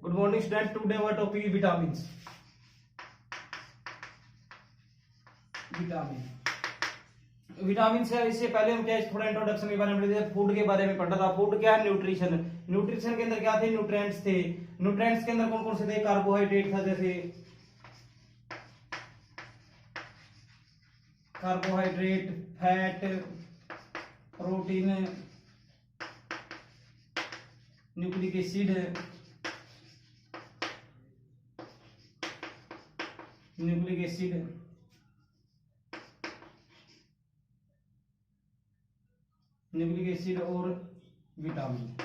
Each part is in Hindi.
Good morning student. Today our topic is vitamins. Vitamin vitamin है। इससे पहले हम क्या थोड़ा इंट्रोडक्शन के बारे में पढ़े थे, फूड के बारे में पढ़ा था। फूड क्या है? न्यूट्रिशन। न्यूट्रिशन के अंदर क्या थे? न्यूट्रिएंट्स थे। न्यूट्रिएंट्स के अंदर कौन कौन से थे? कार्बोहाइड्रेट था, जैसे carbohydrate, fat, protein, nucleic acid, nucleic acid, nucleic acid और विटामिन।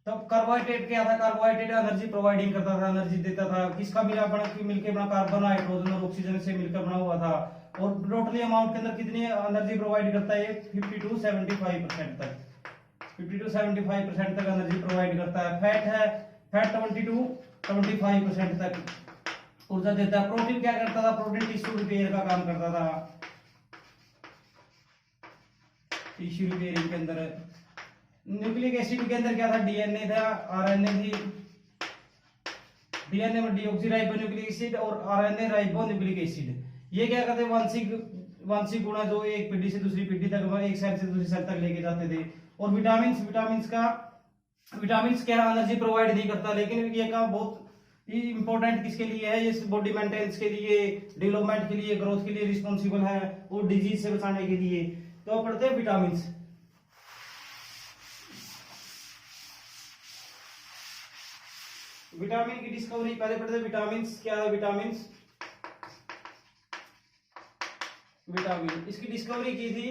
तब कार्बोहाइड्रेट क्या था? कार्बोहाइड्रेट एनर्जी प्रोवाइडिंग करता था, एनर्जी देता था। किसका मिलकर बना? कार्बन, हाइड्रोजन और ऑक्सीजन से मिलकर बना हुआ था। और टोटली अमाउंट के अंदर कितनी एनर्जी प्रोवाइड करता है? 50 to 75% तक। 50 to 75% तक एनर्जी प्रोवाइड करता है। फैट है, फैट 20 to 25% तक ऊर्जा देता है। प्रोटीन क्या करता था? प्रोटीन टिश्यू रिपेयर का काम करता था। टिश्यू रिपेयरिंग के अंदर। न्यूक्लिक एसिड के अंदर क्या था? डीएनए था, आरएनए थी। डीएनए में डीऑक्सीराइबोन्यूक्लिक एसिड और आरएनए राइबोन्यूक्लिक एसिड। ये क्या करते? वांशिक गुण जो एक पीढ़ी से दूसरी पीढ़ी तक, एक सेल से दूसरी सेल तक लेके जाते थे। और विटामिन्स क्या एनर्जी प्रोवाइड नहीं करता, लेकिन ये का बहुत इंपॉर्टेंट किसके लिए है? ये बॉडी मेंटेनेंस के लिए, डेवलपमेंट के लिए, ग्रोथ के लिए रिस्पॉन्सिबल है, और डिजीज से बचाने के लिए। तो पढ़ते हैं विटामिन्स। विटामिन की डिस्कवरी पहले पढ़ते हैं। विटामिन्स क्या है? विटामिन इसकी डिस्कवरी की थी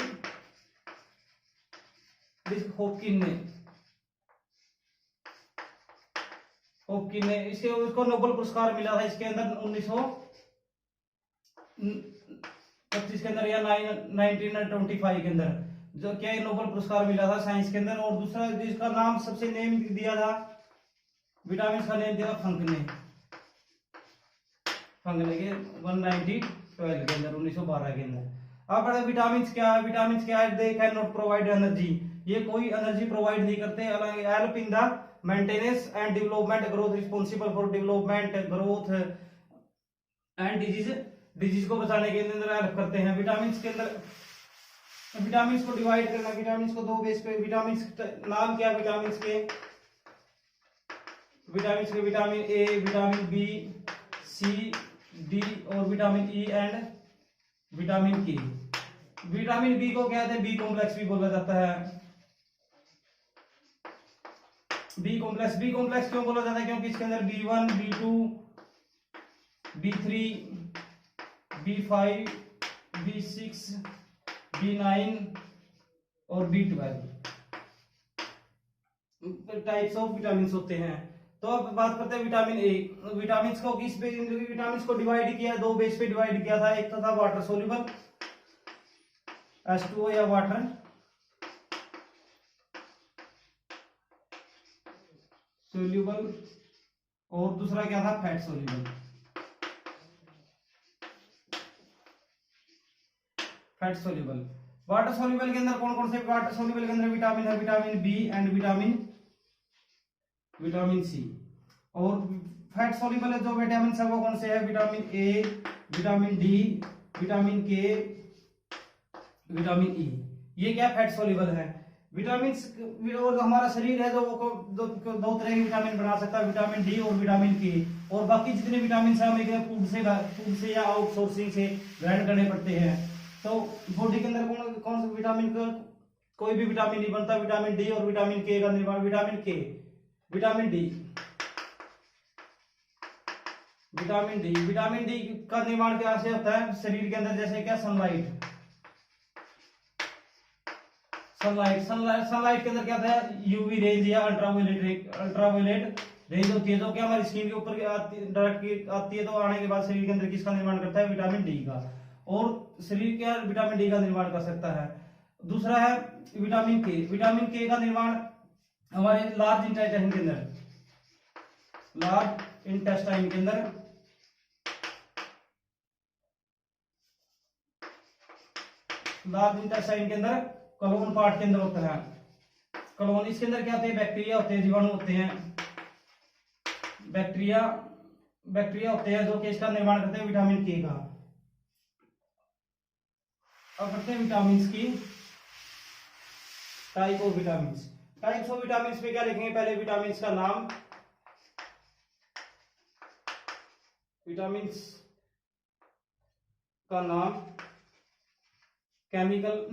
हॉपकिन ने इसके उसको नोबेल पुरस्कार मिला था इसके अंदर 1925 के अंदर या 1925 के अंदर, जो क्या नोबेल पुरस्कार मिला था साइंस के अंदर। और दूसरा जिसका नाम सबसे नेम दिया था विटामिन का नेम दिया फंक ने के 1912 के अंदर, 1912 के अंदर। अब विटामिन क्या है? विटामिन क्या है? They can not provide energy. ये कोई एनर्जी प्रोवाइड नहीं करते। Help in the maintenance and development, growth, responsible for development, growth and disease को बचाने के अंदर हेल्प करते हैं। विटामिन के अंदर विटामिन को डिवाइड करना, विटामिन को दो बेस पे। विटामिन नाम क्या? विटामिन के vitamin A, vitamin B, C, D और विटामिन ई एंड विटामिन के। विटामिन बी को क्या कहते हैं? बी कॉम्प्लेक्स भी बोला जाता है। बी कॉम्प्लेक्स क्यों बोला जाता है? क्योंकि इसके अंदर B1, B2, B3, B5, B6, B9 और B12 टाइप्स ऑफ विटामिन होते हैं। तो अब बात करते हैं विटामिन ए। विटामिन को किस पे? विटामिन को डिवाइड किया, दो बेस पे डिवाइड किया था। एक तो था वाटर सोल्यूबल, H2O या वाटर सोल्यूबल, और दूसरा क्या था? Fat soluble. वाटर सोल्यूबल के अंदर कौन कौन से? वाटर सोल्यूबल के अंदर विटामिन है, vitamin B and vitamin C. और फैट सोल्यूबल जो विटामिन है वो कौन से है? Vitamin A, vitamin D, vitamin के, विटामिन ई। ये क्या? फैट सोल्यूबल है। विटामिन और हमारा शरीर है जो दो तरह के विटामिन बना सकता है, विटामिन डी और विटामिन के। और बाकी जितने विटामिन है हमें फूड से या आउटसोर्सिंग से ग्रहण करने पड़ते हैं। तो बॉडी के अंदर कौन से विटामिन का कोई भी विटामिन नहीं बनता। विटामिन डी और विटामिन के का निर्माण, विटामिन डी का निर्माण क्या से होता है शरीर के अंदर? जैसे क्या? सनलाइट के अंदर क्या था? यूवी रेंज या अल्ट्रावायलेट रेंज होती है, जो कि हमारी स्किन के ऊपर डायरेक्ट आती है। तो आने के बाद शरीर के अंदर किसका निर्माण करता है? विटामिन डी का। और शरीर क्या विटामिन डी का निर्माण कर सकता है? दूसरा है विटामिन के का निर्माण हमारे लार्ज इंटेस्टाइन के अंदर, कोलोन पार्ट के अंदर होता है। कॉलोनी, इसके अंदर क्या होते हैं, बैक्टीरिया होते हैं, जीवाणु होते हैं, बैक्टीरिया होते हैं जो कि इसका निर्माण करते हैं विटामिन के का। अब करते हैं विटामिन की type of vitamin. Types of vitamin में क्या लिखेंगे, पहले विटामिन का नाम, विटामिन का नाम, केमिकल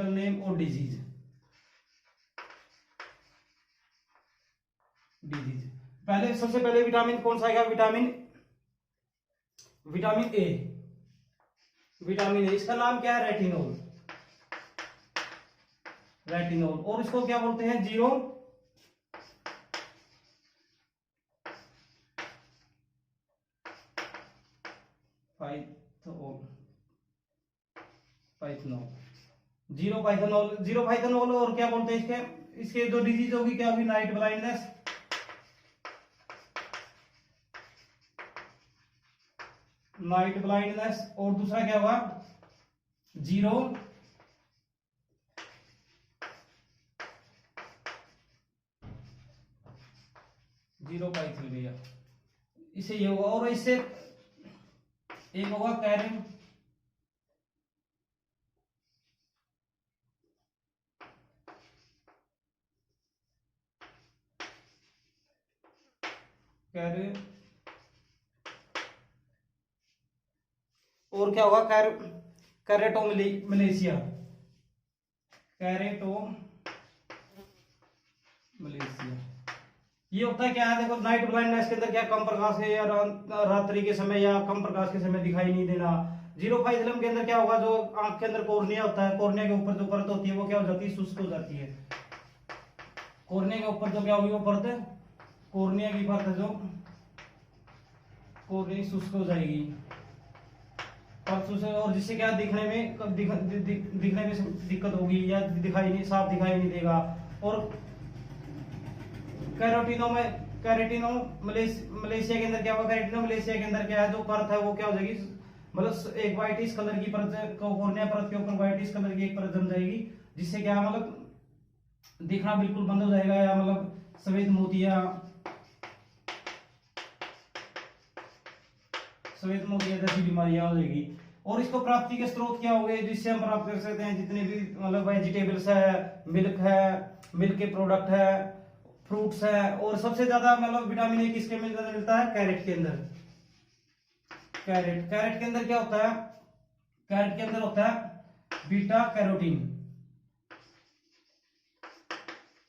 नेम, और डिजीज। पहले सबसे पहले विटामिन कौन सा आएगा, विटामिन ए। विटामिन ए, इसका नाम क्या है, रेटिनोल। और इसको क्या बोलते हैं, 0 पाइथेनॉल। और क्या बोलते हैं इसके जो डिजीज होगी क्या होगी, नाइट ब्लाइंडनेस, और दूसरा क्या होगा, 0 पाइथल भैया, इसे ये होगा। और इससे एक होगा और क्या होगा, कैरेटोमलेशिया। ये होता है क्या है, देखो नाइट ब्लाइंडनेस के अंदर क्या, कम प्रकाश है या रात्रि के समय या कम प्रकाश के समय दिखाई नहीं देना। 0 पाइथेलम के अंदर क्या होगा, जो आंख के अंदर कॉर्निया होता है, कॉर्निया के ऊपर जो परत होती है वो क्या हो जाती है, शुष्क हो जाती है। कॉर्निया के ऊपर जो क्या होगी, वो परत, कॉर्निया की परत जो कॉर्निया शुष्क हो जाएगी, और जिससे क्या दिखने में दिक्कत होगी या साफ दिखाई नहीं देगा। और मलेशिया के अंदर क्या होगा, मलेशिया के अंदर क्या है, जो परत है वो क्या हो जाएगी, मतलब एक व्हाइटिश कलर की परत, कॉर्निया परत के ऊपर व्हाइटिश कलर की एक परत जम जाएगी, जिससे क्या मतलब दिखना बिल्कुल बंद हो जाएगा, या मतलब सफेद मोतिया जैसी बीमारियां हो जाएगी। और इसको प्राप्ति के स्रोत क्या हो गए, जिससे हम प्राप्त कर सकते हैं, जितने भी मतलब वेजिटेबल्स है, मिल्क के प्रोडक्ट है, फ्रूट्स है। और सबसे ज्यादा मतलब विटामिन ए किसके में ज्यादा मिलता है, कैरेट के अंदर। कैरेट के अंदर क्या होता है, कैरेट के अंदर होता है बीटा कैरोटीन।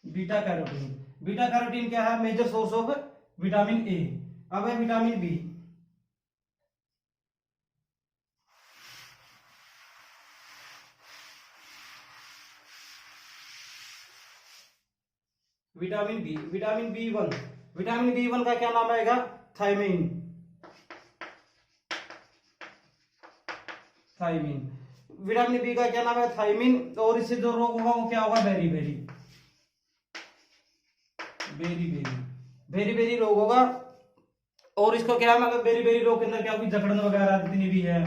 बीटा कैरोटीन क्या है, major source of vitamin A. अब है vitamin B. Vitamin B one का क्या नाम आएगा, थायमीन। विटामिन बी का क्या नाम है, थायमीन। और इससे जो रोग होगा वो क्या होगा, बेरी रोग होगा। और इसको क्या मतलब बेरी रोग के अंदर क्या होगी, जकड़न वगैरह जितनी भी है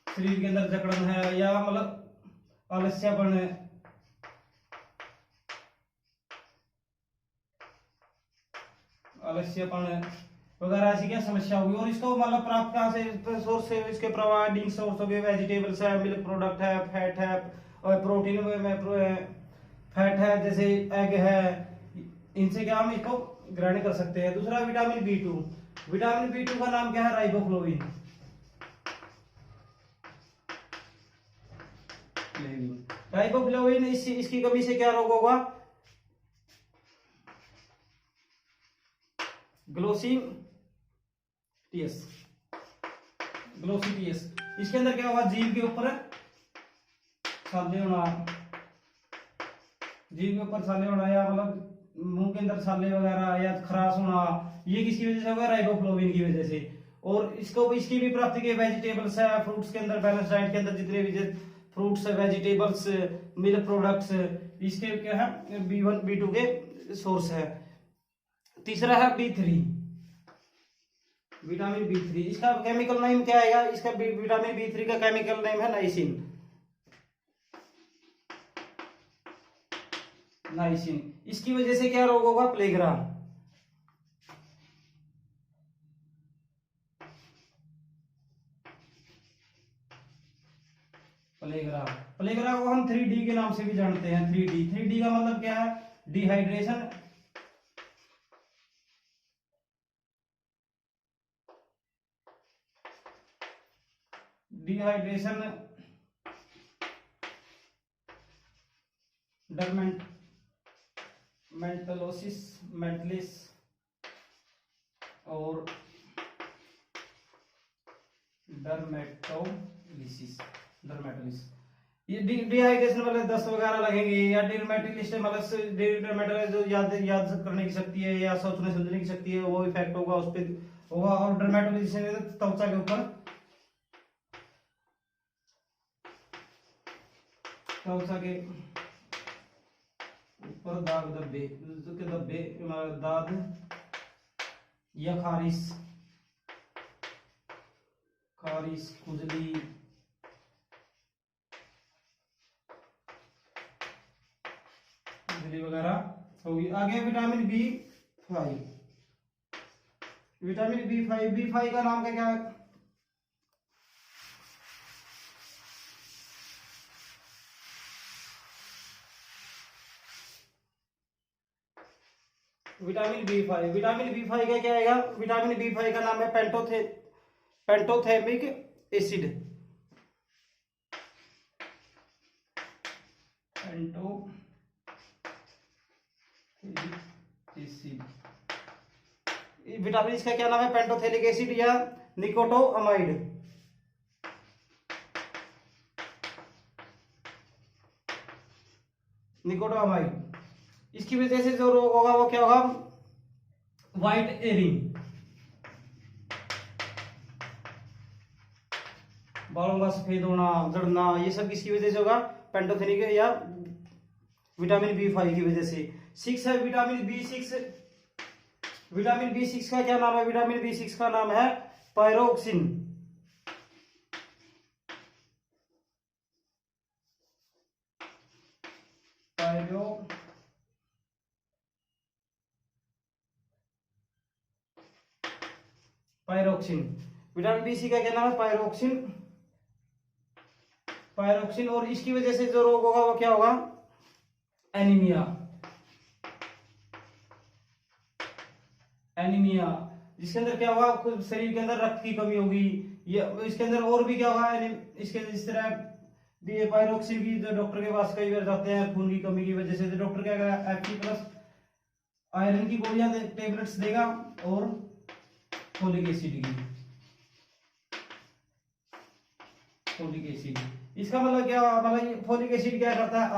शरीर के अंदर, जकड़न है या मतलब आलस्यपन है, वगैरह ऐसी क्या समस्या होगी। और इसको मतलब प्राप्त कहाँ से, सोर्स से, इसके प्रोवाइडिंग सोर्स हो गए वेजिटेबल्स है, मिल्क प्रोडक्ट है, फैट है, और प्रोटीन में फैट है जैसे एग है, इनसे क्या हम इसको ग्रहण कर सकते हैं। दूसरा विटामिन बी टू का नाम क्या है, राइबोफ्लोविन। इसकी कमी से क्या रोग होगा, ग्लोसिटियस। इसके अंदर क्या होगा, जीभ के ऊपर छाले होना, या मतलब मुंह के अंदर छाले वगैरह या खराश होना, ये किसकी वजह से होगा, राइबोफ्लोविन की वजह से। और इसकी भी प्राप्ति के वेजिटेबल्स है, फ्रूट्स के अंदर, बैलेंस डाइट के अंदर जितने भी फ्रूट्स, वेजिटेबल्स, मिल्क प्रोडक्ट्स, इसके क्या है, B1 B2 के सोर्स है। तीसरा है B3 विटामिन B3, इसका केमिकल नेम क्या आएगा? इसका विटामिन B3 का केमिकल नेम है नाइसिन। नाइसिन। इसकी वजह से क्या रोग होगा? प्लेगरा। प्लेगरा। प्लेगरा को हम 3D के नाम से भी जानते हैं। 3D का मतलब क्या है? डिहाइड्रेशन, डिहाइड्रेशन, डर्मेटोलोसिस, मेंटलिस और डर्मेटोलिसिस। ये डिहाइड्रेशन वाले दस्त वगैरह लगेंगे, या डिर्मेटोलिसिस मतलब डिर्मेटोलिसिस जो याद याद करने की शक्ति है या सोचने समझने की शक्ति है वो इफेक्ट होगा उस पर होगा। और डर्मेटोलिसिस त्वचा के ऊपर, त्वचा के ऊपर दाग धब्बे दाग या खारिश, खुजली, वगैरह होगी। आगे विटामिन B5। विटामिन B5 का नाम क्या है? विटामिन B5 का क्या आएगा? विटामिन B5 का नाम है पेंटोथेमिक एसिड। विटामिन इसका क्या नाम है? पेंटोथेलिक एसिड या निकोटोअमाइड। निकोटोअमाइड। इसकी वजह से जो रोग होगा वो क्या होगा? व्हाइट एयरिंग, बालों का सफेद होना, झड़ना, ये सब किसकी वजह से होगा? पेंटोथेनिक या विटामिन B5 की वजह से। 6 है विटामिन B6। विटामिन B6 का क्या नाम है? विटामिन B6 का नाम है पायरोक्सिन। पायरोक्सिन। विटामिन B6 का क्या नाम है? पायरोक्सिन। और इसकी वजह से जो रोग होगा वो क्या होगा? एनीमिया। जिसके अंदर क्या होगा? खुद शरीर के अंदर रक्त की कमी होगी। ये इसके अंदर और भी क्या होगा? इसके इस तरह पायरोक्सिन की जो डॉक्टर के पास कई बार जाते हैं खून की कमी की वजह से, तो डॉक्टर क्या करेगा? Fe+ आयरन की गोलियां टेबलेट्स देगा और फोलिक एसिड। इसका मतलब क्या? मतलब फोलिक एसिड क्या करता है?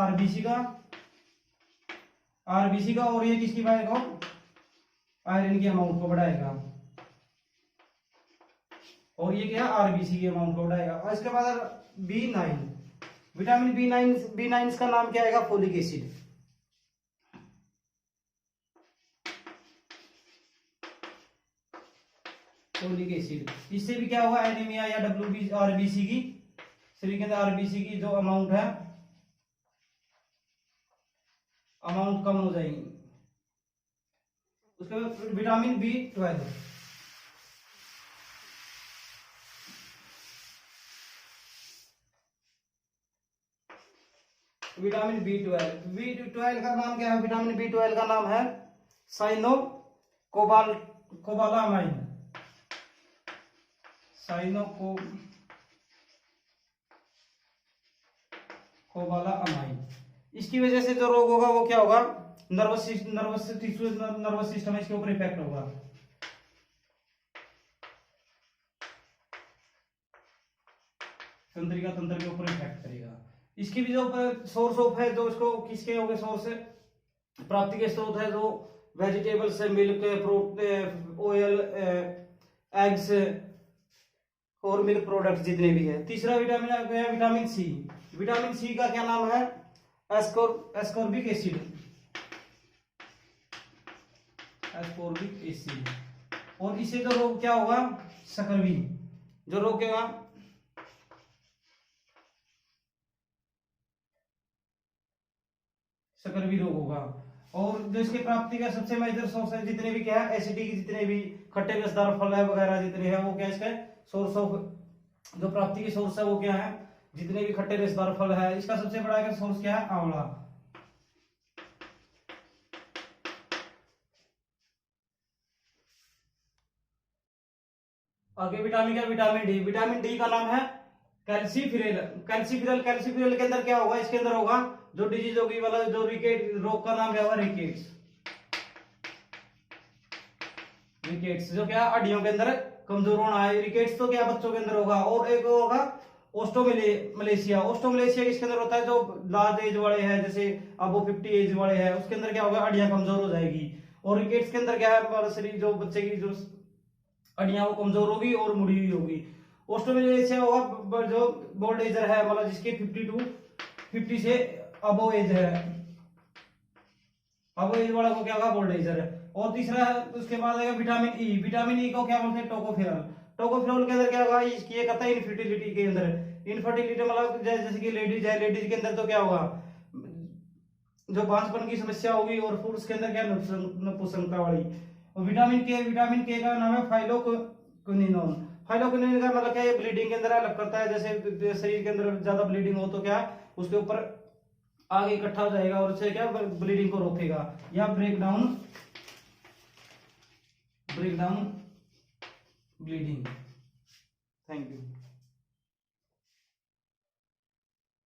आरबीसी का और ये किसकी बढ़ाएगा? आयरन की अमाउंट को बढ़ाएगा। और ये क्या? आरबीसी की अमाउंट को बढ़ाएगा। और इसके बाद B9। विटामिन B9 का नाम क्या आएगा? Folic acid. इससे भी क्या होगा? एनीमिया या आरबीसी की, शरीर के अंदर आरबीसी की जो अमाउंट है, अमाउंट कम हो जाएगी। उसके बाद विटामिन B12। विटामिन B12 का नाम क्या है? विटामिन B12 का नाम है साइनोकोबालामाइन। साइनोकोबालामाइन। इसकी वजह से जो रोग होगा वो क्या होगा? नर्वस सिस्टम इसके ऊपर इफेक्ट होगा। तंत्रिका तंत्र के ऊपर इफेक्ट करेगा। इसकी भी जो सोर्स ऑफ है, जो इसको किसके हो गए सोर्स प्राप्ति के स्रोत है, जो वेजिटेबल्स है, मिल्क, फ्रूट, ऑयल, एग्स और मिल्क प्रोडक्ट्स जितने भी है। तीसरा विटामिन है विटामिन सी। विटामिन सी का क्या नाम है? Ascorbic acid. और इससे जो रोग क्या होगा, स्कर्वी, जो रोग क्या होगा, स्कर्वी रोग होगा। और जो इसकी प्राप्ति का सबसे मेजर सोर्स है, जितने भी क्या है एसिडिक, जितने भी खट्टे रसदार फल है वगैरह जितने हैं, वो क्या इसका सोर्स ऑफ जो प्राप्ति की सोर्स है वो क्या है, जितने भी खट्टे रसदार फल है, इसका सबसे बड़ा सोर्स क्या है, आंवला। आगे विटामिन क्या, विटामिन डी। विटामिन डी का नाम है कैल्सीफिरेल। कैल्सीफिरेल, कैल्सीफिरेल के अंदर क्या होगा, इसके अंदर होगा जो डिजीज होगी वाला, जो रिकेट रोग का नाम क्या होगा, रिकेट्स। रिकेट्स जो क्या हड्डियों के अंदर कमजोर होना है, रिकेट्स तो क्या बच्चों के अंदर होगा। और एक होगा ओस्टोमलेशिया। ओस्टोमलेशिया किसके अंदर होता है, जो लार्ज एज वाले हैं, जैसे अब वो 50 एज वाले हैं, उसके अंदर क्या होगा, हड्डियां कमजोर हो जाएगी। और रिकेट्स के अंदर क्या है, हमारा शरीर जो बच्चे की जो हड्डियां वो कमजोर होगी और मुड़ी हुई होगी। ओस्टोमलेशिया होगा जो बोल्ड एजर है, मतलब जिसकी 50 से अबो एज है, अब एज वाला को क्या होगा, बोल्ड एजर है। और तीसरा है, उसके बाद आएगा विटामिन ई। विटामिन ई को क्या बोलते हैं, टोकोफेरॉल। टोकोफेरॉल के अंदर क्या होगा, इसकी ये कहता है इनफर्टिलिटी के अंदर। इनफर्टिलिटी मतलब जैसे कि लेडीज है, लेडीज के अंदर तो क्या होगा, जो बांझपन की समस्या होगी, और पुरुष के अंदर क्या, नपुंसकता वाली। और विटामिन के, विटामिन के का नाम है फाइलोक्विनोन। फाइलोक्विनोन का मतलब क्या है, ब्लीडिंग के अंदर हेल्प करता है। जैसे शरीर के अंदर ज्यादा ब्लीडिंग हो तो क्या उसके ऊपर आगे इकट्ठा हो जाएगा और उससे क्या ब्लीडिंग को रोकेगा, या break down bleeding. Thank you.